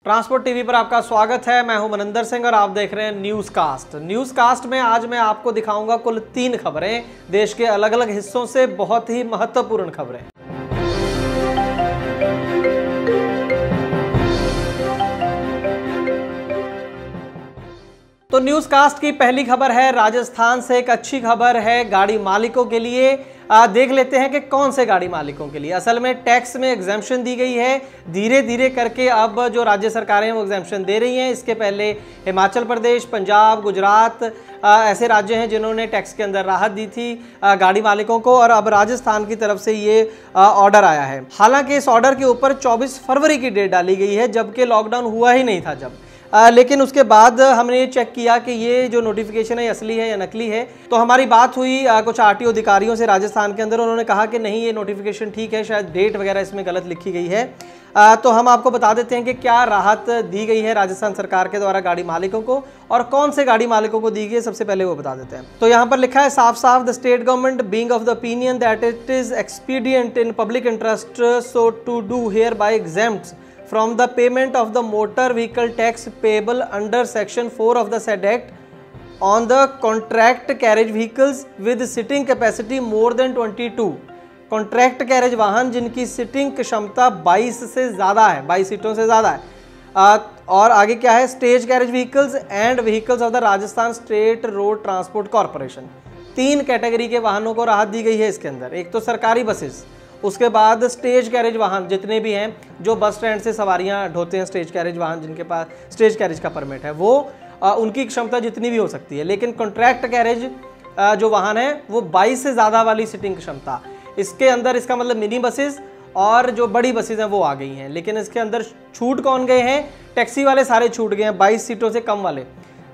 Transport TV पर आपका स्वागत है। मैं हूं मनिंदर सिंह और आप देख रहे हैं न्यूज़ कास्ट। न्यूज़ कास्ट में आज मैं आपको दिखाऊंगा कुल 3 खबरें, देश के अलग अलग हिस्सों से बहुत ही महत्वपूर्ण खबरें। तो न्यूज़ कास्ट की पहली खबर है राजस्थान से। एक अच्छी खबर है गाड़ी मालिकों के लिए। देख लेते हैं कि कौन से गाड़ी मालिकों के लिए। असल में टैक्स में एग्जेम्पशन दी गई है। धीरे धीरे करके अब जो राज्य सरकारें हैं वो एग्जेम्पशन दे रही हैं। इसके पहले हिमाचल प्रदेश, पंजाब, गुजरात ऐसे राज्य हैं जिन्होंने टैक्स के अंदर राहत दी थी गाड़ी मालिकों को, और अब राजस्थान की तरफ से ये ऑर्डर आया है। हालांकि इस ऑर्डर के ऊपर 24 फरवरी की डेट डाली गई है, जबकि लॉकडाउन हुआ ही नहीं था जब। लेकिन उसके बाद हमने ये चेक किया कि ये जो नोटिफिकेशन है असली है या नकली है। तो हमारी बात हुई कुछ आरटीओ अधिकारियों से राजस्थान के अंदर। उन्होंने कहा कि नहीं, ये नोटिफिकेशन ठीक है, शायद डेट वगैरह इसमें गलत लिखी गई है। तो हम आपको बता देते हैं कि क्या राहत दी गई है राजस्थान सरकार के द्वारा गाड़ी मालिकों को, और कौन से गाड़ी मालिकों को दी गई है सबसे पहले वो बता देते हैं। तो यहाँ पर लिखा है साफ साफ, the state government being of the opinion that it is expedient in public interest so to do hereby exempts from the payment of the motor vehicle tax payable under section 4 of the said act on the contract carriage vehicles with sitting capacity more than 22। Contract carriage वाहन जिनकी sitting क्षमता 22 से ज़्यादा है, 22 सीटों से ज़्यादा है। और आगे क्या है, stage carriage vehicles and vehicles of the Rajasthan state road transport corporation. 3 category के वाहनों को राहत दी गई है इसके अंदर। एक तो सरकारी बसेस, उसके बाद स्टेज कैरेज वाहन जितने भी हैं जो बस स्टैंड से सवारियां ढोते हैं, स्टेज कैरेज वाहन जिनके पास स्टेज कैरेज का परमिट है, वो उनकी क्षमता जितनी भी हो सकती है। लेकिन कॉन्ट्रैक्ट कैरेज जो वाहन है वो 22 से ज़्यादा वाली सिटिंग क्षमता, इसके अंदर इसका मतलब मिनी बसेस और जो बड़ी बसेस हैं वो आ गई हैं। लेकिन इसके अंदर छूट कौन गए हैं? टैक्सी वाले सारे छूट गए हैं, 22 सीटों से कम वाले,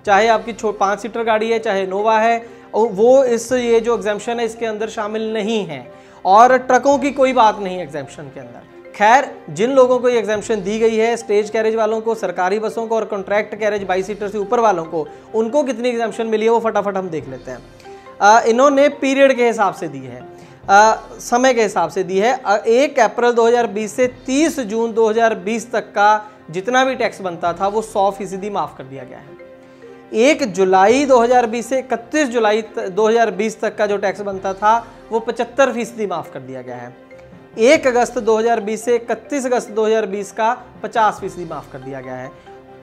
चाहे आपकी 5 सीटर गाड़ी है, चाहे इनोवा है, वो ये जो एग्जेम्पशन है इसके अंदर शामिल नहीं है। और ट्रकों की कोई बात नहीं एग्जेम्पशन के अंदर। खैर, जिन लोगों को ये एग्जेम्पशन दी गई है, स्टेज कैरेज वालों को, सरकारी बसों को और कॉन्ट्रैक्ट कैरेज 22 सीटर से ऊपर वालों को, उनको कितनी एग्जेम्पशन मिली है वो फटाफट हम देख लेते हैं। इन्होंने पीरियड के हिसाब से दी है, समय के हिसाब से दी है। 1 अप्रैल 2020 से 30 जून 2020 तक का जितना भी टैक्स बनता था वो 100% माफ़ कर दिया गया है। 1 जुलाई 2020 से 31 जुलाई 2020 तक का जो टैक्स बनता था वो 75% माफ़ कर दिया गया है। 1 अगस्त 2020 से 31 अगस्त 2020 का 50% माफ़ कर दिया गया है।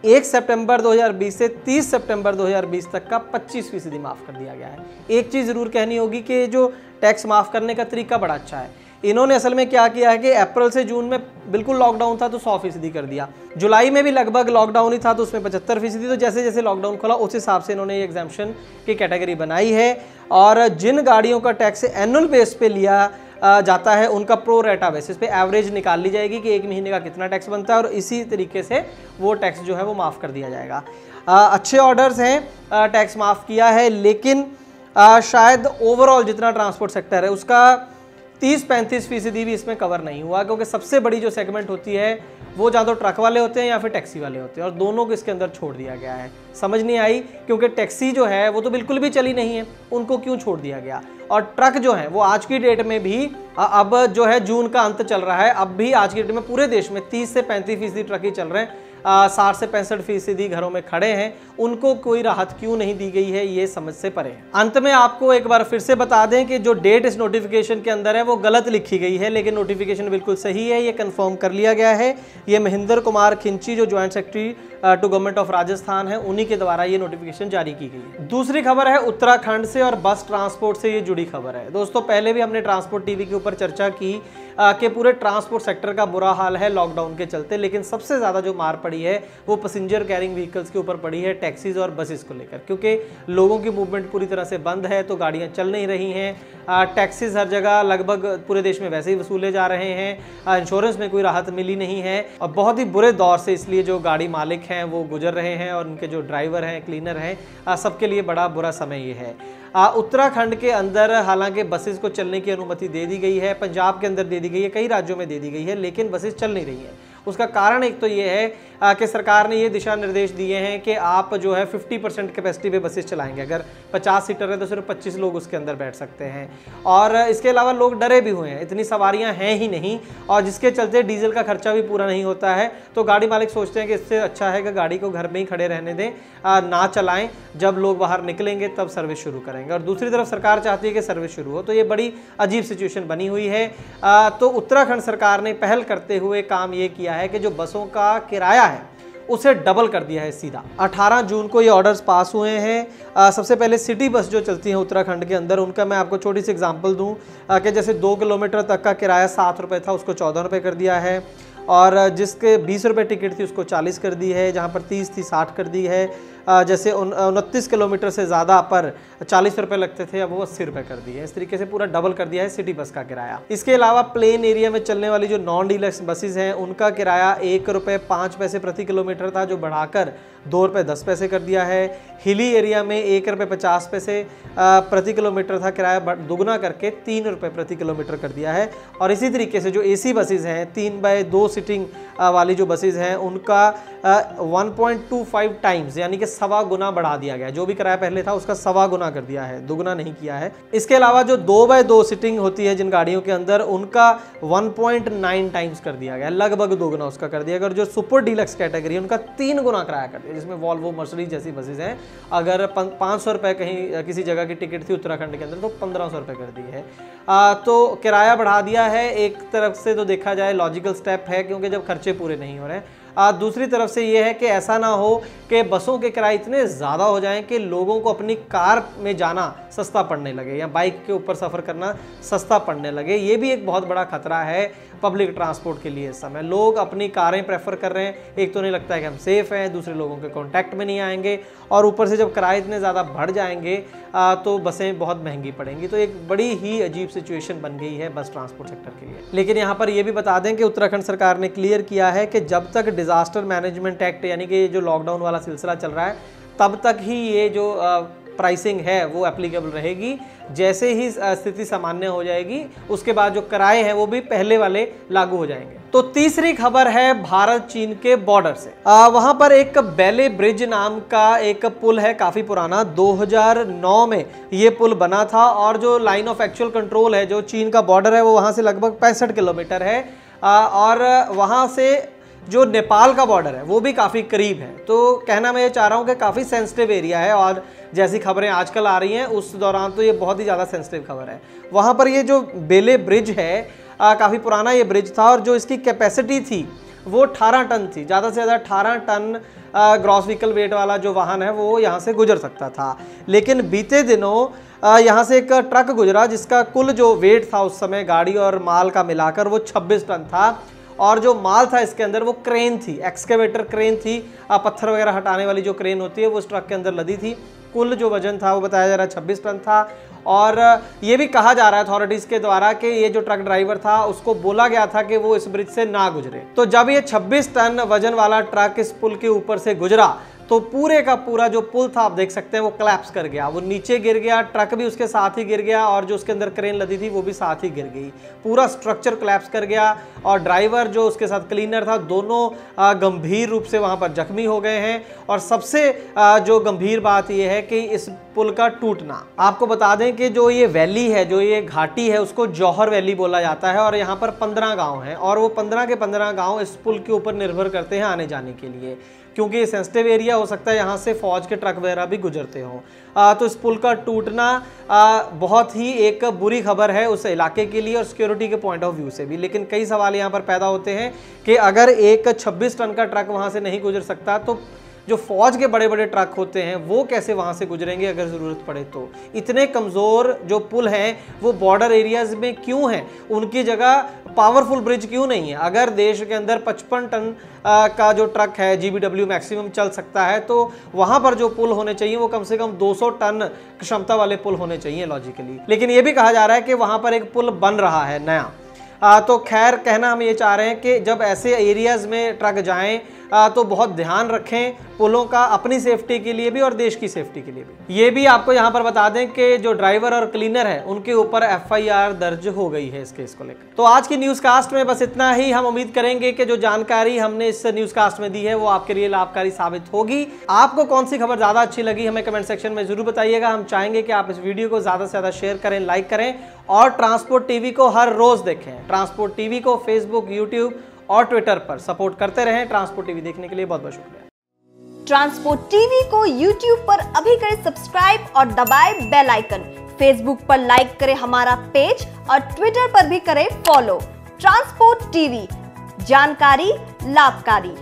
1 सितंबर 2020 से 30 सितंबर 2020 तक का 25% माफ़ कर दिया गया है। एक चीज़ ज़रूर कहनी होगी कि जो टैक्स माफ़ करने का तरीका बड़ा अच्छा है। इन्होंने असल में क्या किया है कि अप्रैल से जून में बिल्कुल लॉकडाउन था तो 100% कर दिया, जुलाई में भी लगभग लॉकडाउन ही था तो उसमें 75%। तो जैसे जैसे लॉकडाउन खुला उस हिसाब से इन्होंने ये एग्जेम्पशन की कैटेगरी बनाई है। और जिन गाड़ियों का टैक्स एनुअल बेस पे लिया जाता है उनका प्रो रेटा बेसिस पे एवरेज निकाल ली जाएगी कि 1 महीने का कितना टैक्स बनता है, और इसी तरीके से वो टैक्स जो है वो माफ़ कर दिया जाएगा। अच्छे ऑर्डर्स हैं, टैक्स माफ़ किया है, लेकिन शायद ओवरऑल जितना ट्रांसपोर्ट सेक्टर है उसका 30-35% भी इसमें कवर नहीं हुआ, क्योंकि सबसे बड़ी जो सेगमेंट होती है वो या तो ट्रक वाले होते हैं या फिर टैक्सी वाले होते हैं, और दोनों को इसके अंदर छोड़ दिया गया है। समझ नहीं आई, क्योंकि टैक्सी जो है वो तो बिल्कुल भी चली नहीं है, उनको क्यों छोड़ दिया गया। और ट्रक जो है वो आज की डेट में भी, अब जो है जून का अंत चल रहा है, अब भी आज की डेट में पूरे देश में 30 से 35% ट्रक ही चल रहे हैं, 60 से 65% घरों में खड़े हैं। उनको कोई राहत क्यों नहीं दी गई है ये समझ से परे है। अंत में आपको एक बार फिर से बता दें कि जो डेट इस नोटिफिकेशन के अंदर है वो गलत लिखी गई है, लेकिन नोटिफिकेशन बिल्कुल सही है, ये कंफर्म कर लिया गया है। ये महेंद्र कुमार खिंची जो joint secretary to government of Rajasthan है, उन्हीं के द्वारा ये नोटिफिकेशन जारी की गई है। दूसरी खबर है उत्तराखंड से, और बस ट्रांसपोर्ट से ये जुड़ी खबर है। दोस्तों, पहले भी हमने ट्रांसपोर्ट टीवी के ऊपर चर्चा की कि पूरे ट्रांसपोर्ट सेक्टर का बुरा हाल है लॉकडाउन के चलते, लेकिन सबसे ज़्यादा जो मार पड़ी है वो पैसेंजर कैरिंग व्हीकल्स के ऊपर पड़ी है, टैक्सीज और बसेस को लेकर, क्योंकि लोगों की मूवमेंट पूरी तरह से बंद है तो गाड़ियाँ चल नहीं रही हैं। टैक्सीज हर जगह लगभग पूरे देश में वैसे ही वसूले जा रहे हैं, इंश्योरेंस में कोई राहत मिली नहीं है, और बहुत ही बुरे दौर से इसलिए जो गाड़ी मालिक हैं वो गुजर रहे हैं, और उनके जो ड्राइवर हैं, क्लीनर हैं, सबके लिए बड़ा बुरा समय ये है। उत्तराखंड के अंदर हालांकि बसेस को चलने की अनुमति दे दी गई है, पंजाब के अंदर दे दी गई है, कई राज्यों में दे दी गई है, लेकिन बसेस चल नहीं रही हैं। उसका कारण एक तो ये है कि सरकार ने ये दिशा निर्देश दिए हैं कि आप जो है 50% कैपेसिटी पे बसेस चलाएंगे। अगर 50 सीटर है तो सिर्फ 25 लोग उसके अंदर बैठ सकते हैं। और इसके अलावा लोग डरे भी हुए हैं, इतनी सवारियां हैं ही नहीं, और जिसके चलते डीजल का खर्चा भी पूरा नहीं होता है। तो गाड़ी मालिक सोचते हैं कि इससे अच्छा है कि गाड़ी को घर में ही खड़े रहने दें, ना चलाएं, जब लोग बाहर निकलेंगे तब सर्विस शुरू करेंगे। और दूसरी तरफ सरकार चाहती है कि सर्विस शुरू हो, तो ये बड़ी अजीब सिचुएशन बनी हुई है। तो उत्तराखंड सरकार ने पहल करते हुए काम ये किया है कि जो बसों का किराया है उसे डबल कर दिया है सीधा। 18 जून को ये ऑर्डर्स पास हुए हैं। सबसे पहले सिटी बस जो चलती हैं उत्तराखंड के अंदर, उनका मैं आपको छोटी सी एग्जांपल दूं कि जैसे 2 किलोमीटर तक का किराया 7 रुपये था, उसको 14 रुपये कर दिया है। और जिसके 20 रुपये टिकट थी उसको 40 कर दी है, जहाँ पर 30 थी 60 कर दी है। जैसे 29 किलोमीटर से ज़्यादा पर 40 रुपये लगते थे, अब वो 80 रुपये कर दिए। इस तरीके से पूरा डबल कर दिया है सिटी बस का किराया। इसके अलावा प्लेन एरिया में चलने वाली जो नॉन डीलक्स बसेज हैं उनका किराया 1 रुपये 5 पैसे प्रति किलोमीटर था, जो बढ़ाकर 2 रुपये 10 पैसे कर दिया है। हिली एरिया में 1 रुपये 50 पैसे प्रति किलोमीटर था, किराया दुगना करके 3 रुपये प्रति किलोमीटर कर दिया है। और इसी तरीके से जो AC बसेज हैं, 3x2 सीटिंग वाली जो बसेज हैं, उनका 1.25 टाइम्स यानी कि 1.25 गुना बढ़ा दिया गया। जो भी किराया पहले था उसका 1.25 गुना कर दिया है, दुगना नहीं किया है। इसके अलावा जो 2x2 सीटिंग होती है जिन गाड़ियों के अंदर, उनका 1.9 टाइम्स कर दिया गया, लगभग दोगुना उसका कर दिया गया। और जो सुपर डीलक्स कैटेगरी है उनका 3 गुना किराया कर दिया, जिसमें वॉल्वो मर्सिडीज जैसी बसेज हैं। अगर 500 रुपये कहीं किसी जगह की टिकट थी उत्तराखंड के अंदर, तो 1500 रुपये कर दी है। तो किराया बढ़ा दिया है। एक तरफ से तो देखा जाए लॉजिकल स्टेप है, क्योंकि जब खर्चे पूरे नहीं हो रहे हैं। दूसरी तरफ से ये है कि ऐसा ना हो कि बसों के किराए इतने ज़्यादा हो जाएं कि लोगों को अपनी कार में जाना सस्ता पड़ने लगे या बाइक के ऊपर सफ़र करना सस्ता पड़ने लगे। ये भी एक बहुत बड़ा खतरा है पब्लिक ट्रांसपोर्ट के लिए। इस समय लोग अपनी कारें प्रेफर कर रहे हैं। एक तो उन्हें लगता है कि हम सेफ़ हैं, दूसरे लोगों के कॉन्टैक्ट में नहीं आएंगे, और ऊपर से जब किराए इतने ज़्यादा बढ़ जाएंगे तो बसें बहुत महंगी पड़ेंगी। तो एक बड़ी ही अजीब सिचुएशन बन गई है बस ट्रांसपोर्ट सेक्टर के लिए। लेकिन यहाँ पर यह भी बता दें कि उत्तराखंड सरकार ने क्लियर किया है कि जब तक डिजास्टर मैनेजमेंट एक्ट यानी कि जो लॉकडाउन वाला सिलसिला चल रहा है, तब तक ही ये जो प्राइसिंग है वो एप्लीकेबल रहेगी। जैसे ही स्थिति सामान्य हो जाएगी, उसके बाद जो किराए हैं वो भी पहले वाले लागू हो जाएंगे। तो तीसरी खबर है भारत चीन के बॉर्डर से। वहां पर एक बेले ब्रिज नाम का एक पुल है, काफी पुराना, 2009 में ये पुल बना था। और जो लाइन ऑफ एक्चुअल कंट्रोल है, जो चीन का बॉर्डर है, वो वहां से लगभग 65 किलोमीटर है। और वहां से जो नेपाल का बॉर्डर है वो भी काफ़ी करीब है। तो कहना मैं ये चाह रहा हूँ कि काफ़ी सेंसिटिव एरिया है, और जैसी खबरें आजकल आ रही हैं उस दौरान तो ये बहुत ही ज़्यादा सेंसिटिव खबर है। वहाँ पर ये जो बेले ब्रिज है, काफ़ी पुराना ये ब्रिज था, और जो इसकी कैपेसिटी थी वो 18 टन थी। ज़्यादा से ज़्यादा 18 टन ग्रॉस व्हीकल वेट वाला जो वाहन है वो यहाँ से गुजर सकता था। लेकिन बीते दिनों यहाँ से एक ट्रक गुजरा जिसका कुल जो वेट था उस समय गाड़ी और माल का मिलाकर वो 26 टन था। और जो माल था इसके अंदर वो क्रेन थी, एक्सकेवेटर क्रेन थी, पत्थर वगैरह हटाने वाली जो क्रेन होती है वो उस ट्रक के अंदर लदी थी। कुल जो वजन था वो बताया जा रहा है 26 टन था। और ये भी कहा जा रहा है अथॉरिटीज़ के द्वारा कि ये जो ट्रक ड्राइवर था उसको बोला गया था कि वो इस ब्रिज से ना गुजरे। तो जब ये 26 टन वजन वाला ट्रक इस पुल के ऊपर से गुजरा तो पूरे का पूरा जो पुल था आप देख सकते हैं वो कोलैप्स कर गया, वो नीचे गिर गया, ट्रक भी उसके साथ ही गिर गया, और जो उसके अंदर क्रेन लदी थी वो भी साथ ही गिर गई। पूरा स्ट्रक्चर कोलैप्स कर गया, और ड्राइवर जो उसके साथ क्लीनर था दोनों गंभीर रूप से वहां पर जख्मी हो गए हैं। और सबसे जो गंभीर बात यह है कि इस पुल का टूटना, आपको बता दें कि जो ये वैली है, जो ये घाटी है, उसको जौहर वैली बोला जाता है, और यहाँ पर 15 गाँव हैं, और वो 15 के 15 गाँव इस पुल के ऊपर निर्भर करते हैं आने जाने के लिए, क्योंकि ये सेंसिटिव एरिया हो सकता है, यहाँ से फौज के ट्रक वगैरह भी गुजरते हों। तो इस पुल का टूटना बहुत ही एक बुरी खबर है उस इलाके के लिए और सिक्योरिटी के पॉइंट ऑफ व्यू से भी। लेकिन कई सवाल यहाँ पर पैदा होते हैं कि अगर एक 26 टन का ट्रक वहाँ से नहीं गुजर सकता तो जो फौज के बड़े बड़े ट्रक होते हैं वो कैसे वहाँ से गुजरेंगे अगर ज़रूरत पड़े तो। इतने कमज़ोर जो पुल हैं वो बॉर्डर एरियाज़ में क्यों हैं, उनकी जगह पावरफुल ब्रिज क्यों नहीं है। अगर देश के अंदर 55 टन का जो ट्रक है GBW मैक्सिमम चल सकता है, तो वहाँ पर जो पुल होने चाहिए वो कम से कम 200 टन क्षमता वाले पुल होने चाहिए लॉजिकली। लेकिन ये भी कहा जा रहा है कि वहाँ पर एक पुल बन रहा है नया। तो खैर कहना हम ये चाह रहे हैं कि जब ऐसे एरियाज़ में ट्रक जाएं तो बहुत ध्यान रखें पुलों का, अपनी सेफ्टी के लिए भी और देश की सेफ्टी के लिए भी। ये भी आपको यहाँ पर बता दें कि जो ड्राइवर और क्लीनर है उनके ऊपर FIR दर्ज हो गई है इस केस को लेकर। तो आज की न्यूज़ कास्ट में बस इतना ही। हम उम्मीद करेंगे कि जो जानकारी हमने इस न्यूज़ कास्ट में दी है वो आपके लिए लाभकारी साबित होगी। आपको कौन सी खबर ज़्यादा अच्छी लगी हमें कमेंट सेक्शन में जरूर बताइएगा। हम चाहेंगे कि आप इस वीडियो को ज़्यादा से ज़्यादा शेयर करें, लाइक करें और ट्रांसपोर्ट टीवी को हर रोज़ देखें। ट्रांसपोर्ट टीवी को फेसबुक, यूट्यूब और ट्विटर पर सपोर्ट करते रहें। ट्रांसपोर्ट टीवी देखने के लिए बहुत बहुत शुक्रिया। ट्रांसपोर्ट टीवी को यूट्यूब पर अभी करें सब्सक्राइब और दबाएं बेल आइकन। फेसबुक पर लाइक करें हमारा पेज और ट्विटर पर भी करें फॉलो। ट्रांसपोर्ट टीवी, जानकारी लाभकारी।